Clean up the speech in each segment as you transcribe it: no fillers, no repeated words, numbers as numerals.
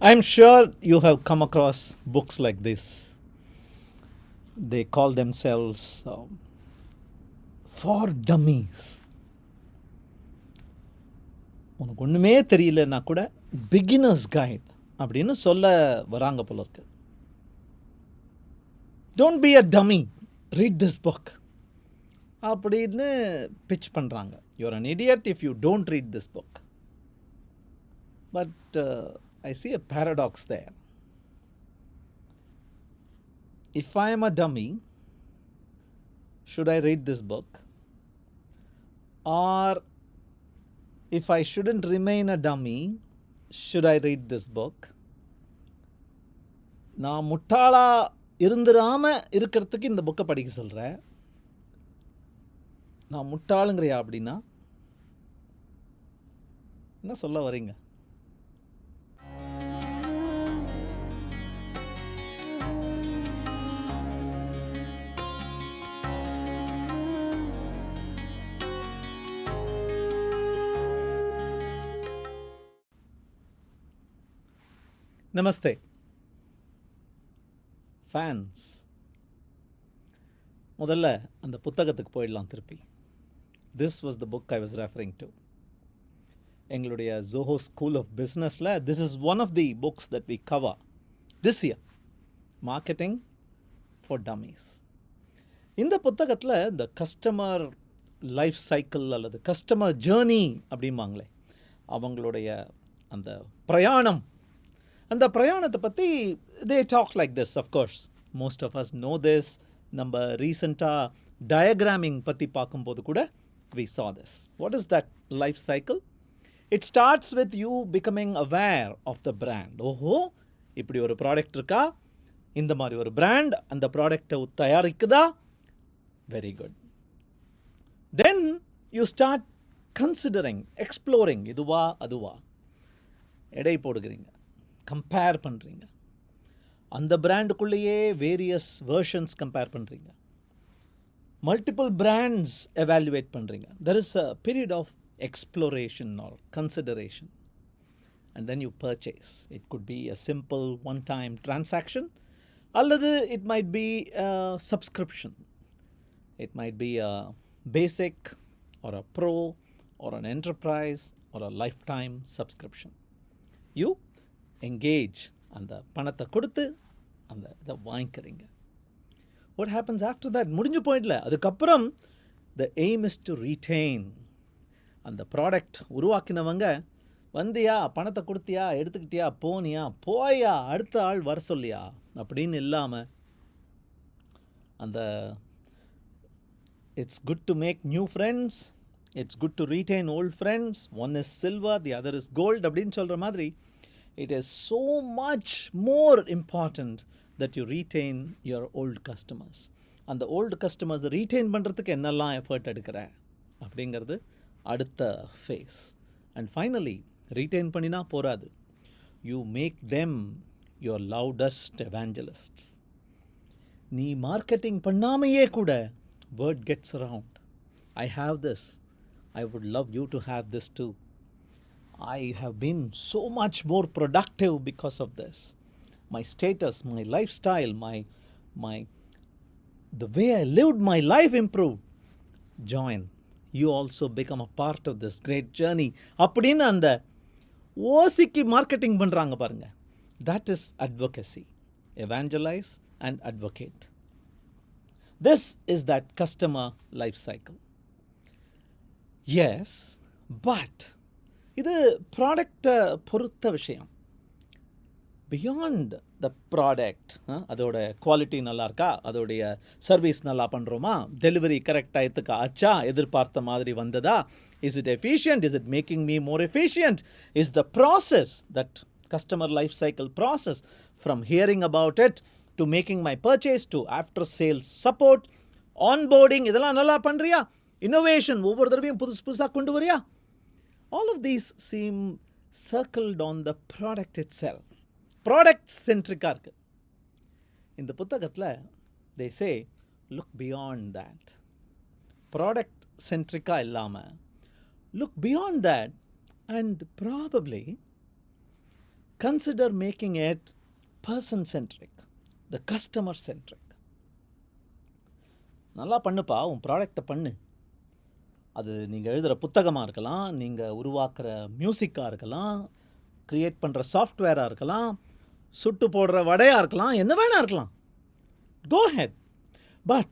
I'm sure you have come across books like this. They call themselves for dummies. உனக்கு ஒன்றுமே தெரியலன்னா கூட beginners guide அப்படின்னு சொல்ல வராங்க போல இருக்கு. Don't be a dummy, read this book அப்படின்னு பிச் பண்ணுறாங்க. You're an idiot if you don't read this book. But I see a paradox there. If I am a dummy, should I read this book? Or if I shouldn't remain a dummy, should I read this book? நான் முட்டாளா இருந்துடாம இருக்கிறதுக்கு இந்த புக்கை படிக்க சொல்கிறேன். நான் முட்டாளுங்கிறியா அப்படின்னா என்ன சொல்ல வரீங்க? நமஸ்தே ஃபேன்ஸ். முதல்ல அந்த புத்தகத்துக்கு போயிடலாம் திருப்பி. This was the book I was referring to. எங்களுடைய ஜோஹோ ஸ்கூல் ஆஃப் பிஸ்னஸில் this is one of the books that we cover this year, marketing for dummies. இந்த புத்தகத்தில் இந்த கஸ்டமர் லைஃப் சைக்கிள் அல்லது கஸ்டமர் ஜேர்னி அப்படிம்பாங்களே, அவங்களுடைய அந்த பிரயாணம், அந்த பிரயாணத்தை பற்றி they talk like this. Of course most of us know this. நம்ம ரீசெண்டாக டயக்ராமிங் பற்றி பார்க்கும்போது கூட we saw this. What is that life cycle? It starts with you becoming aware of the brand. ஓஹோ, இப்படி ஒரு ப்ராடக்ட் இருக்கா, இந்த மாதிரி ஒரு பிராண்ட் அந்த ப்ராடக்டை தயாரிக்குதா, very good. Then you start considering, exploring, இதுவா அதுவா, எடை போடுகிறீங்க, கம்பேர் பண்ணுறீங்க, அந்த பிராண்டுக்குள்ளேயே வேரியஸ் வேர்ஷன்ஸ் கம்பேர் பண்ணுறீங்க, மல்டிபிள் பிராண்ட்ஸ் எவாலுவேட் பண்ணுறீங்க. There is a period of exploration or consideration, and then you purchase. It could be a simple one time transaction, அல்லது it might be subscription. It might be a basic or a pro or an enterprise or a lifetime subscription. You engage, அந்த பணத்தை கொடுத்து அந்த இதை வாங்கிக்கிறீங்க. What happens after that? முடிஞ்சு போயிடல. அதுக்கப்புறம் the aim is to retain. அந்த ப்ராடக்ட் உருவாக்கினவங்க வந்தியா, பணத்தை கொடுத்தியா, எடுத்துக்கிட்டியா, போனியா, போயா, அடுத்த ஆள் வர சொல்லியா அப்படின்னு இல்லாமல், அந்த it's good to make new friends, it's good to retain old friends, one is silver the other is gold அப்படின்னு சொல்கிற மாதிரி, it is so much more important that you retain your old customers. அந்த old customers retain பண்ணுறதுக்கு என்னெல்லாம் effort எடுக்கிற அப்படிங்கிறது அடுத்த face. And finally retain பண்ணினா போராது, you make them your loudest evangelists. நீ மார்க்கெட்டிங் பண்ணாமையே கூட word gets around, I have this, I would love you to have this too, I have been so much more productive because of this. My status, my lifestyle, the way I lived my life improved. Join. You also become a part of this great journey. அப்படின்னு அந்த ஓசிக்கு marketing பண்ணுறாங்க பாருங்க. That is advocacy. Evangelize and advocate. This is that customer life cycle. Yes, but இது ப்ராடக்டை பொறுத்த விஷயம். Beyond the product, அதோட quality நல்லா இருக்கா, அதோடைய சர்வீஸ் நல்லா பண்ணுறோமா, டெலிவரி கரெக்ட் டயத்துக்கு ஆச்சா, எதிர்பார்த்த மாதிரி வந்ததா, is it efficient, is it making me more efficient, is the process, that customer life cycle process, from hearing about it to making my purchase to after sales support, onboarding, இதெல்லாம் நல்லா பண்ணுறியா, innovation ஒவ்வொரு தடவையும் புதுசாக கொண்டு வரியா. All of these seem circled on the product itself. Product centric இருக்கு. இந்த புத்தகத்தில் they say look beyond that. Product centric இல்லாமல் look beyond that and probably consider making it person-centric, the customer-centric. நல்லா பண்ணுப்பா, உன் ப்ராடக்டை பண்ணு. அது நீங்கள் எழுதுகிற புத்தகமாக இருக்கலாம், நீங்கள் உருவாக்குற மியூசிக்காக இருக்கலாம், க்ரியேட் பண்ணுற சாஃப்ட்வேராக இருக்கலாம், சுட்டு போடுற வடையாக இருக்கலாம், என்ன வேணா இருக்கலாம். Go ahead. But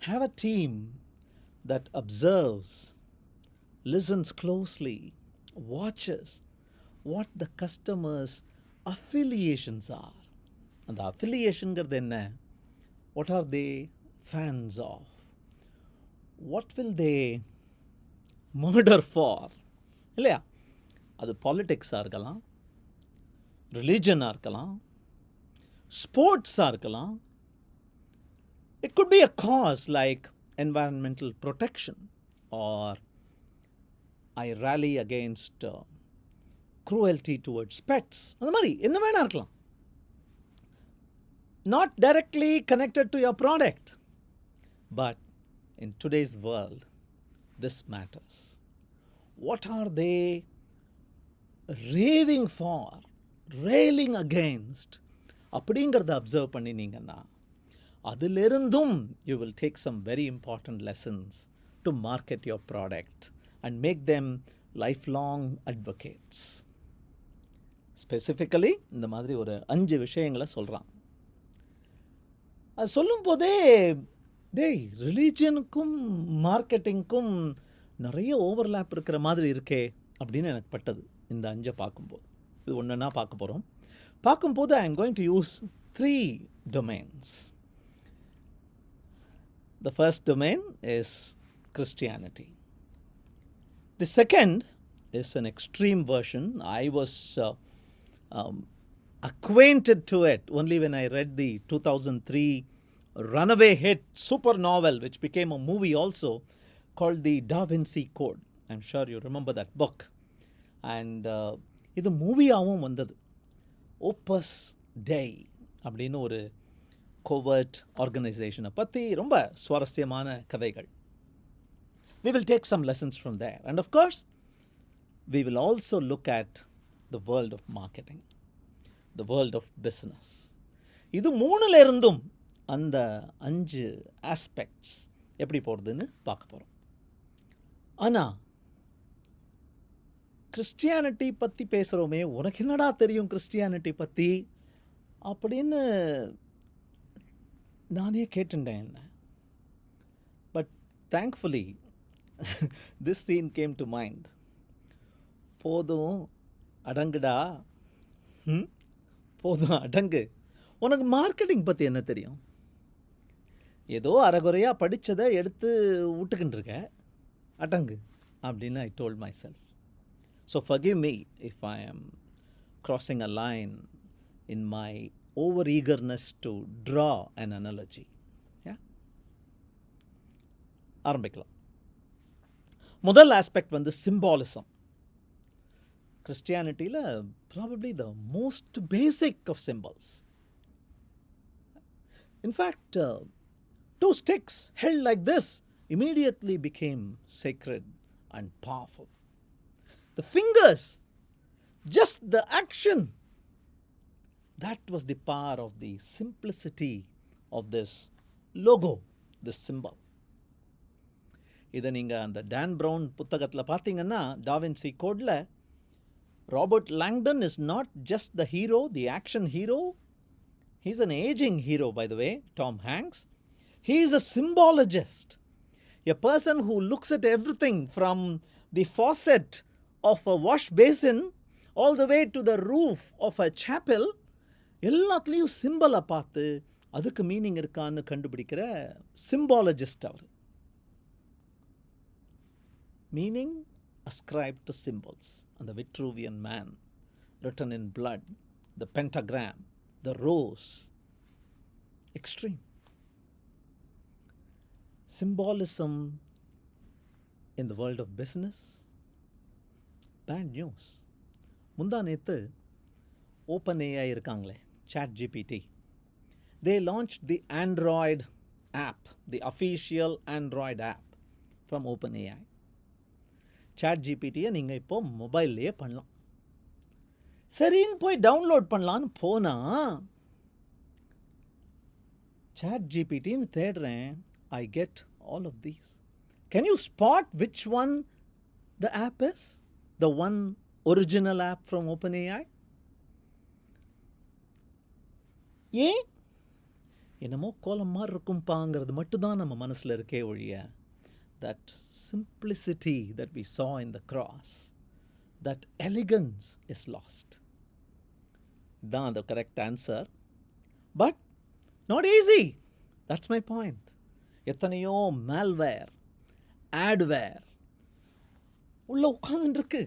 have a team that observes, listens closely, watches what the customers' affiliations are. And the affiliationங்கிறது என்ன? What are they fans of? What will they murder for? இல்லையா? அது பாலிட்டிக்ஸாக இருக்கலாம், ரிலீஜனாக இருக்கலாம், ஸ்போர்ட்ஸாக இருக்கலாம். It could be a cause like environmental protection, or I rally against cruelty towards pets. அந்த மாதிரி என்ன வேணா இருக்கலாம். Not directly connected to your product, but in today's world, this matters. What are they raving for, railing against? அப்படிங்கிறத observe பண்ணினீங்கன்னா அதிலிருந்தும் you will take some very important lessons to market your product and make them lifelong advocates. Specifically இந்த மாதிரி ஒரு 5 விஷயங்களை சொல்கிறான். அது சொல்லும் போதே ரிலீஜனுக்கும் மார்க்கெட்டிங்க்கும் நிறைய ஓவர்லேப் இருக்கிற மாதிரி இருக்கே அப்படின்னு எனக்கு பட்டது இந்த 5 பார்க்கும்போது. இது ஒன்றுன்னா பார்க்க போகிறோம். பார்க்கும்போது I am going to use 3 domains. The first domain is Christianity. The second is an extreme version. I was acquainted to it only when I read the 2003 runaway hit super novel, which became a movie also, called The Da Vinci Code. I'm sure you remember that book. And இது மூவியாகவும் வந்தது. Opus Dei அப்படின்னு ஒரு covert ஆர்கனைசேஷனை பற்றி ரொம்ப சுவாரஸ்யமான கதைகள். We will take some lessons from there. And of course, we will also look at the world of marketing, the world of business. இது 3ல இருந்தும் அந்த 5 ஆஸ்பெக்ட்ஸ் எப்படி போகிறதுன்னு பார்க்க போகிறோம். ஆனால் கிறிஸ்டியானிட்டி பற்றி பேசுகிறோமே, உனக்கு என்னடா தெரியும் கிறிஸ்டியானிட்டி பற்றி அப்படின்னு நானே கேட்டுட்டேன் என்ன. But thankfully this scene came to mind. போதும் அடங்குடா, போதும் அடங்கு, உனக்கு மார்க்கெட்டிங் பற்றி என்ன தெரியும்? ஏதோ அரைகுறையாக படித்ததை எடுத்து விட்டுக்கிட்டு இருக்க, அடங்கு அப்படின்னு I told my self. So forgive me if I am crossing a line in my over eagerness to draw an analogy. Yeah, ஆரம்பிக்கலாம். முதல் ஆஸ்பெக்ட் வந்து சிம்பாலிசம். கிறிஸ்டியானிட்டியில் probably the most basic of symbols. In fact, 2 sticks held like this immediately became sacred and powerful. The fingers, just the action, that was the power of the simplicity of this logo, this symbol. இதை நீங்கள் அந்த Don Brown புத்தகத்தில் பார்த்தீங்கன்னா, Da Vinci கோடில் Robert Langdon is not just the hero, the action hero. He's an aging hero, by the way, Tom Hanks. He is a symbologist, a person who looks at everything from the faucet of a wash basin all the way to the roof of a chapel. எல்லாத்துலேயும் சிம்பிளை பார்த்து அதுக்கு meaning இருக்கான்னு கண்டுபிடிக்கிற symbologist அவர். Meaning ascribed to symbols. And the Vitruvian man, written in blood, the pentagram, the rose, extreme. Symbolism in the world of business, bad news. முந்தா நேத்து OpenAI இருக்காங்களே, ChatGPT, they launched the Android app, the official Android app from OpenAI. ChatGPT-யை நீங்கள் இப்போ மொபைல்லையே பண்ணலாம். சரின்னு போய் download பண்ணலான்னு போனா சாட் ஜிபிடின்னு தேடுறேன். I get all of these. Can you spot which one the app is? The one original app from OpenAI? ஏன் என்னமோ கோலம் மாதிரி இருக்கும்பாங்கிறது மட்டும்தான் நம்ம மனசில் இருக்கே ஒழிய that simplicity that we saw in the cross, that elegance is lost. That's the correct answer. But not easy. That's my point. எத்தனையோ malware, adware உள்ள உட்கார்ந்துருக்கு.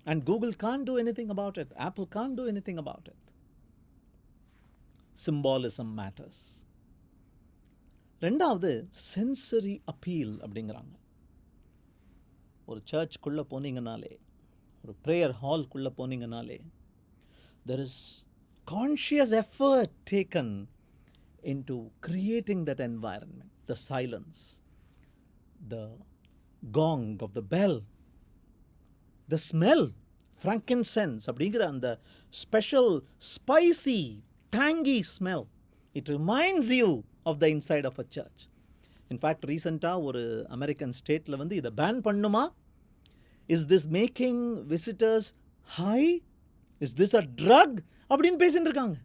And Google can't do anything about it. Apple can't do anything about it. Symbolism matters. ரெண்டாவது sensory appeal அப்படிங்கிறாங்க. ஒரு சர்ச்சுக்குள்ளே போனீங்கனாலே, ஒரு prayer ஹால்குள்ளே போனீங்கனாலே, there is conscious effort taken into creating that environment. The silence, the gong of the bell, the smell, frankincense அப்படிங்கிற அந்த special spicy tangy smell. It reminds you of the inside of a church. In fact, ரீசெண்டாக ஒரு American ஸ்டேட்டில் வந்து இதை pan பண்ணுமா? Is this making visitors high? Is this a drug? அப்படின்னு பேசிட்டு இருக்காங்க.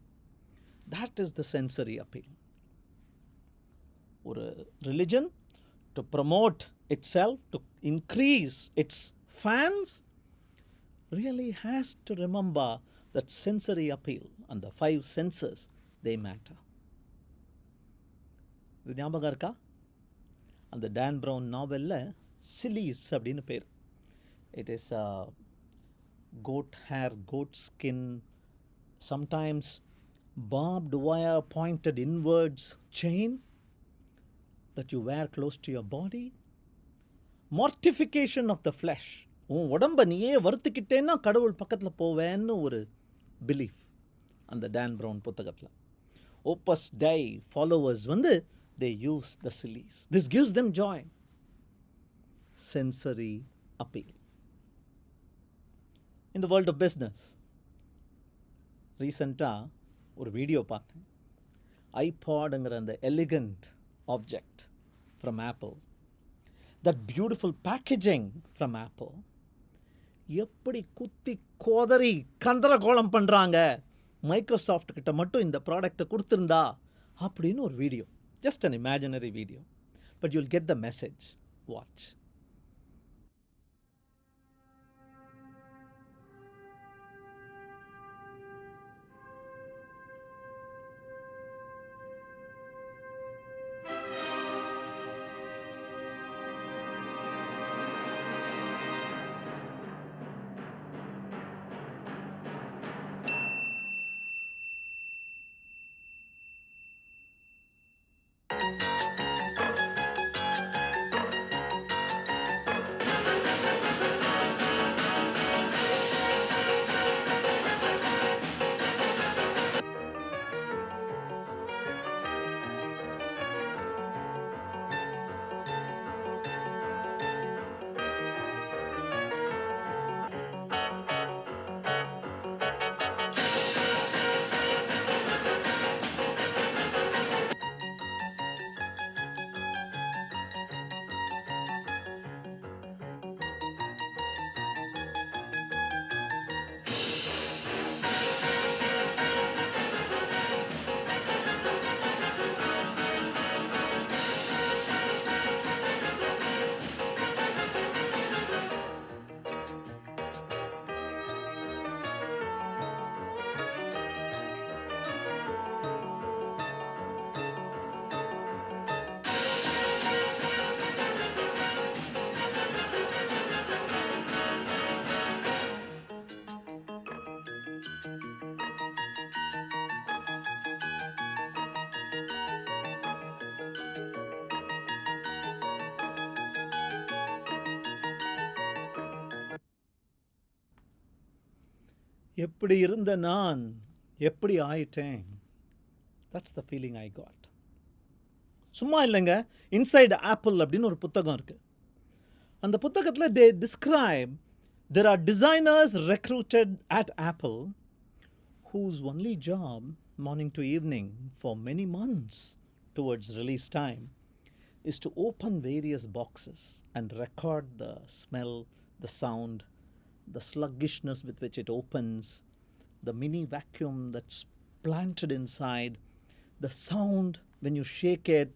That is the sensory appeal. ஒரு religion to promote itself, to increase its fans, really has to remember that sensory appeal and the 5 senses, they matter. இது ஞாபகம் இருக்கா? அந்த Don brown நாவலில் சிலீஸ் அப்படின்னு பேர். It is goat hair, goat skin, sometimes barbed wire pointed inwards chain that you wear close to your body. Mortification of the flesh. உன் உடம்பை நீயே வருத்திக்கிட்டேன்னா கடவுள் பக்கத்தில் போவேன்னு ஒரு பிலீஃப் அந்த டான் ப்ரவுன் புத்தகத்தில். ஓப்பஸ் டை ஃபாலோவர்ஸ் வந்து they use the sillies. This gives them joy. Sensory appeal. In the world of business, ரீசெண்டாக ஒரு வீடியோ பார்த்தேன். ஐபாடுங்கிற அந்த elegant object from apple, that beautiful packaging from apple, எப்படி குத்தி கோதறி கந்தரகோலம் பண்ணுறாங்க, மைக்ரோசாஃப்ட் கிட்ட மட்டும் இந்த ப்ராடக்டை கொடுத்துருந்தா அப்படின்னு ஒரு video. Just an imaginary video, but you'll get the message. Watch. எப்படி இருந்த நான் எப்படி ஆயிட்டேன். That's the feeling I got. சும்மா இல்லைங்க, இன்சைட் ஆப்பிள் அப்படின்னு ஒரு புத்தகம் இருக்குது. அந்த புத்தகத்தில் தே describe There are designers recruited at Apple whose only job, morning to evening, for many months towards release time, is to open various boxes and record the smell, the sound, the sluggishness with which it opens, the mini vacuum that's planted inside, the sound when you shake it.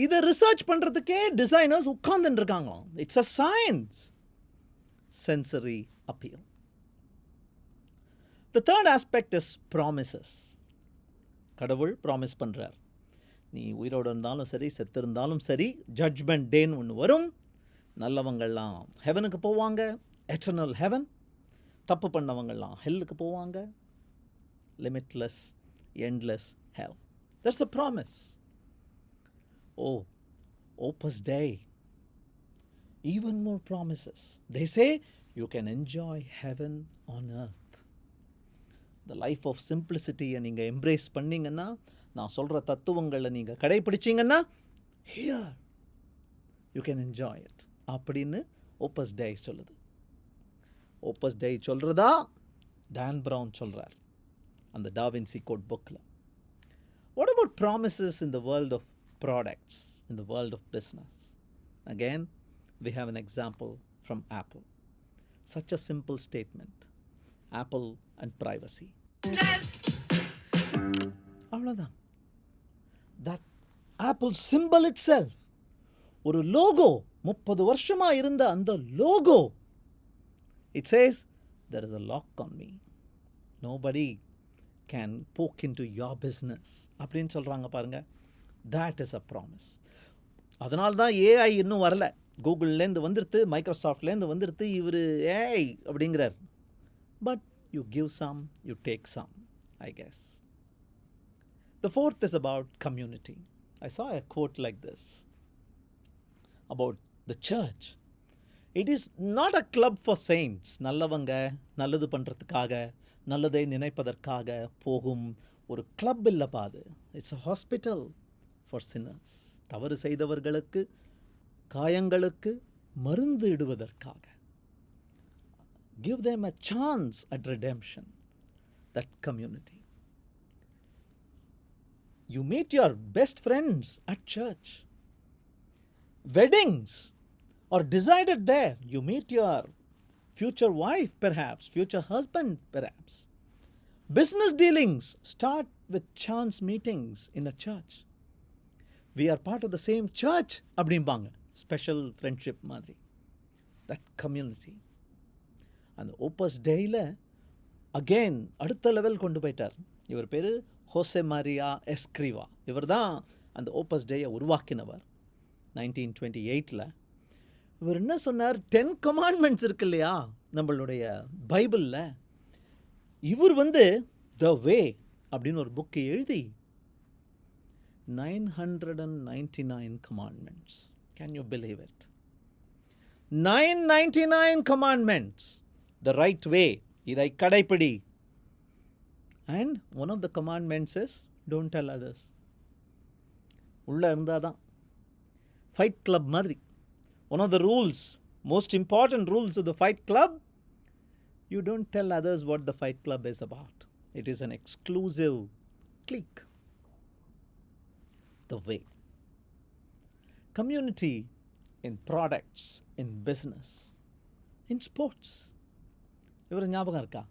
இதை research பண்ணுறதுக்கே designers உட்கார்ந்துட்டு இருக்காங்களாம். It's a science. Sensory appeal. The third aspect is promises. கடவுள் promise பண்ணுறார். நீ உயிரோடு இருந்தாலும் சரி, செத்து இருந்தாலும் சரி, ஜட்ஜ்மெண்ட் டேன்னு ஒன்று வரும். நல்லவங்கள்லாம் ஹெவனுக்கு போவாங்க, எட்டர்னல் ஹெவன். தப்பு பண்ணவங்கள்லாம் ஹெல்லுக்கு போவாங்க, limitless, endless hell. That's a promise. Oh, Opus Dei. Even more promises. They say you can enjoy heaven on earth. The life of simplicity நீங்கள் எம்ப்ரேஸ் பண்ணிங்கன்னா, நான் சொல்கிற தத்துவங்களை நீங்கள் கடைப்பிடிச்சிங்கன்னா, here you can enjoy it. அப்படின்னு ஓப்பஸ் டே சொல்லுது. ஓப்பஸ் டே சொல்கிறதா டான் ப்ரவுன் சொல்கிறார் அந்த டாவின்சி கோட் புக்கில். What about promises in the world of products, in the world of business? Again, we have an example from Apple. Such a simple statement. Apple and privacy. அவ்வளோதான். That Apple symbol itself. ஒரு logo, 30 வருஷமாக இருந்த அந்த logo. It says, there is a lock on me. Nobody can poke into your business. அப்படின்னு சொல்கிறாங்க பாருங்க. That is a promise. அதனால தான் ஏஐ இன்னும் வரல. கூகுள்லேருந்து வந்துடுது, மைக்ரோசாஃப்ட்லேருந்து வந்துடுது. இவர் ஏஐ அப்படிங்கிறார். But you give some, you take some, I guess. The fourth is about community. I saw a quote like this about the church. It is not a club for saints. நல்லவங்க நல்லது பண்ணுறதுக்காக, நல்லதை நினைப்பதற்காக போகும் ஒரு club இல்லைப்பா அது. It's a hospital for sinners. தவறு செய்தவர்களுக்கு, காயங்களுக்கு மருந்து இடுவதற்காக. Give them a chance at redemption. That community. You meet your best friends at church. Weddings are decided there. You meet your future wife perhaps, future husband perhaps. Business dealings start with chance meetings in a church. We are part of the same church அப்படிம்பாங்க. Special friendship மாதிரி. That community. அந்த ஓப்பஸ் டேயில் again அடுத்த level கொண்டு போயிட்டார். இவர் பேர் Jose மாரியா எஸ்க்ரிவா. இவர் தான் அந்த ஓப்பஸ் டேயை உருவாக்கினவர் 1928. இவர் என்ன சொன்னார்? 10 commandments இருக்கு இல்லையா நம்மளுடைய பைபிளில். இவர் த வே அப்படின்னு ஒரு புக்கு எழுதி 999 commandments. Can you believe it? 999 commandments. The right way. இதை கடைப்பிடி. And one of the commandments is don't tell others. உள்ள இருந்தாதான். Fight Club மாதிரி. One of the rules, most important rules of the Fight Club, you don't tell others what the Fight Club is about. It is an exclusive clique. The way. Community in products, in business, in sports. இவர் ஞாபகம் இருக்கா?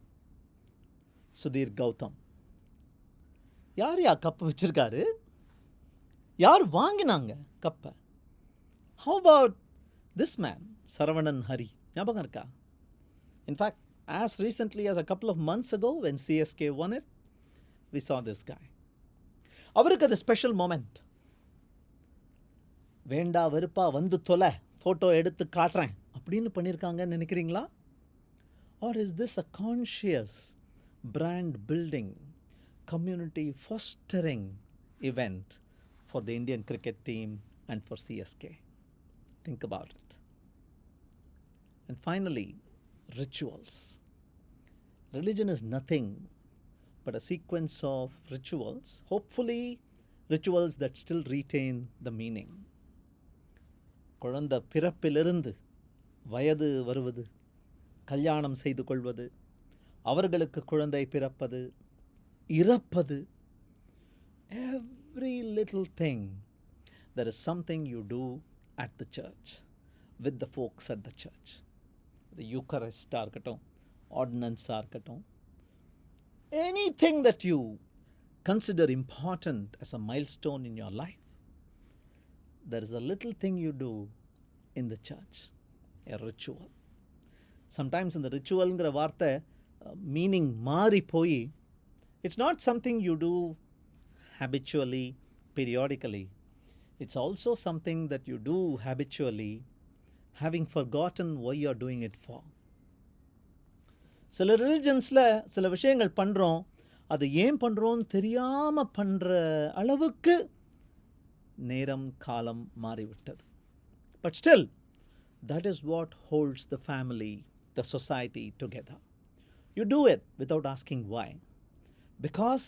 சுதீர் கௌதம். யார் cup வச்சிருக்காரு? யார் வாங்கினாங்க கப்பை? How about this man, Saravanan Hari? ஞாபகம் இருக்கா? In fact, as recently as a couple of months ago when CSK won it, we saw this guy. அவருக்கு அது ஸ்பெஷல் மொமெண்ட். வேண்டா வெறுப்பா வந்து தொலை, ஃபோட்டோ எடுத்து காட்டுறேன் அப்படின்னு பண்ணியிருக்காங்கன்னு நினைக்கிறீங்களா? Or is this a conscious brand building, community fostering event for the Indian cricket team and for CSK? Think about it. And finally, rituals. Religion is nothing but a sequence of rituals, hopefully rituals that still retain the meaning. குழந்தை பிறப்பிலிருந்து வயது வருவது, கல்யாணம் செய்து கொள்வது, அவர்களுக்கு குழந்தை பிறப்பது, இறப்பது, every little thing, there is something you do at the church, with the folks at the church. The Eucharist இருக்கட்டும், ordinance இருக்கட்டும், anything that you consider important as a milestone in your life, there is a little thing you do in the church, a ritual. Sometimes in the ritualங்கிற வார்த்தை meaning மாறி போய் it's not something you do habitually, periodically. It's also something that you do habitually, having forgotten why you're doing it for. சில ரிலிஜன்ஸில் சில விஷயங்கள் பண்ணுறோம், அது ஏன் பண்ணுறோன்னு தெரியாமல் பண்ணுற அளவுக்கு நேரம் காலம் மாறிவிட்டது. But still, that is what holds the family, the society together. You do it without asking why. Because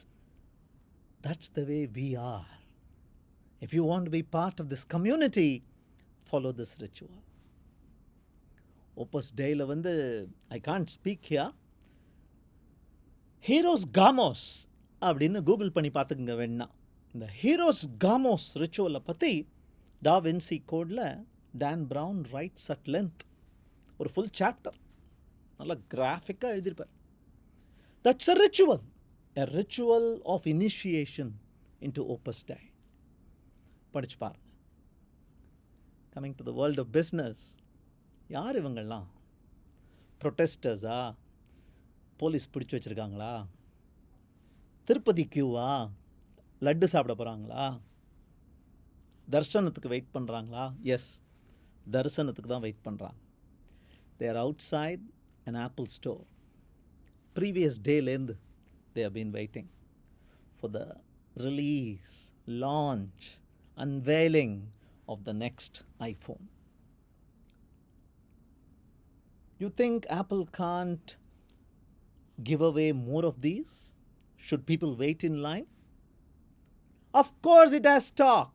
that's the way we are. If you want to be part of this community, follow this ritual. Opus Deiல I can't speak here. Hieros gamos அப்படின்னு Google பண்ணி பார்த்துக்குங்க வேணா. இந்த heroes காமோஸ் ரிச்சுவலை பற்றி Da Vinci கோடில் Dan Brown writes at length ஒரு ஃபுல் சாப்டர் நல்லா கிராஃபிக்காக எழுதியிருப்பார். That's a ritual of initiation into Opus Dei. படிச்சு பாருங்க. Coming to the world of business, யார் இவங்கள்லாம்? ப்ரொட்டஸ்டர்ஸா? போலீஸ் பிடிச்சி வச்சுருக்காங்களா? திருப்பதி கியூவா? லட்டு சாப்பிட போகிறாங்களா? தர்சனத்துக்கு வெயிட் பண்ணுறாங்களா? எஸ், தரிசனத்துக்கு தான் வெயிட் பண்ணுறாங்க. They are outside an Apple store. Previous டேலேருந்து they have been waiting for the release, launch, unveiling of the next iPhone. You think Apple can't give away more of these? Should people wait in line? Of course it has stock,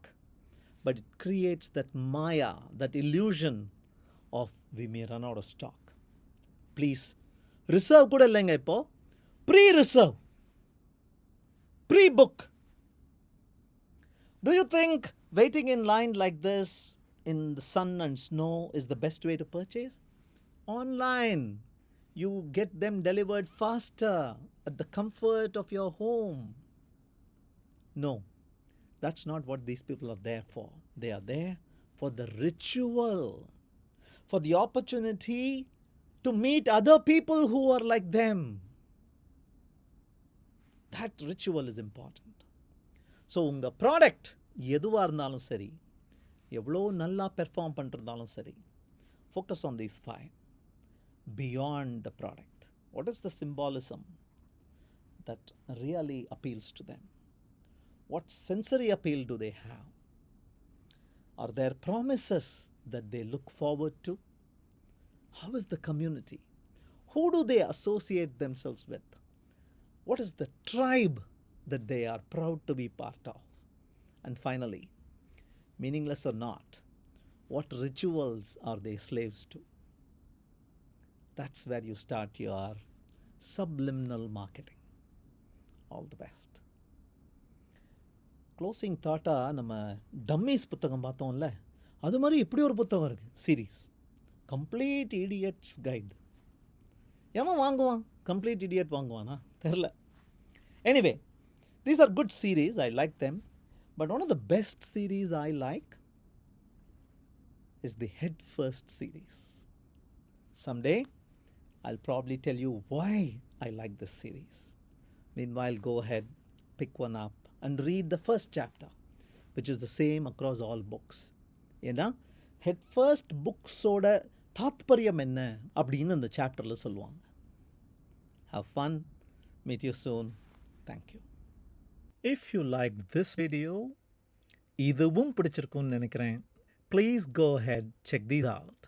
but it creates that maya, that illusion of we may run out of stock. Please, reserve kuda illenga ipo, pre-reserve, pre-book. Do you think waiting in line like this in the sun and snow is the best way to purchase? Online, you get them delivered faster at the comfort of your home. No, that's not what these people are there for. They are there for the ritual, for the opportunity to meet other people who are like them. That ritual is important. So உங்கள் product எதுவாக இருந்தாலும் சரி, எவ்வளோ நல்லா perform பண்ணிருந்தாலும் சரி, focus on these 5. Beyond the product, what is the symbolism that really appeals to them? What sensory appeal do they have? Are there promises that they look forward to? How is the community? Who do they associate themselves with? What is the tribe that they are proud to be part of? And finally, meaningless or not, what rituals are they slaves to? That's where you start your subliminal marketing. All the best. Closing தாட்டாக நம்ம dummies புத்தகம் பார்த்தோம்ல, அது மாதிரி இப்படி ஒரு புத்தகம் இருக்குது, சீரீஸ், கம்ப்ளீட் இடியட்ஸ் கைடு. எவன் வாங்குவான்? கம்ப்ளீட் இடியட் வாங்குவானா? தெரில. Anyway, these are good series, I like them, but one of the best series I like is the Head First series. Someday I'll probably tell you why I like this series. Meanwhile, go ahead, pick one up and read the first chapter, which is the same across all books. ஏன்னா head first புக்ஸோட தாத்பரியம் என்ன அப்படின்னு அந்த சாப்டரில் சொல்லுவாங்க. Have fun. Meet you soon. Thank you. If you liked this video, இதுவும் பிடிச்சிருக்கும்னு நினைக்கிறேன், please go ahead, check these out.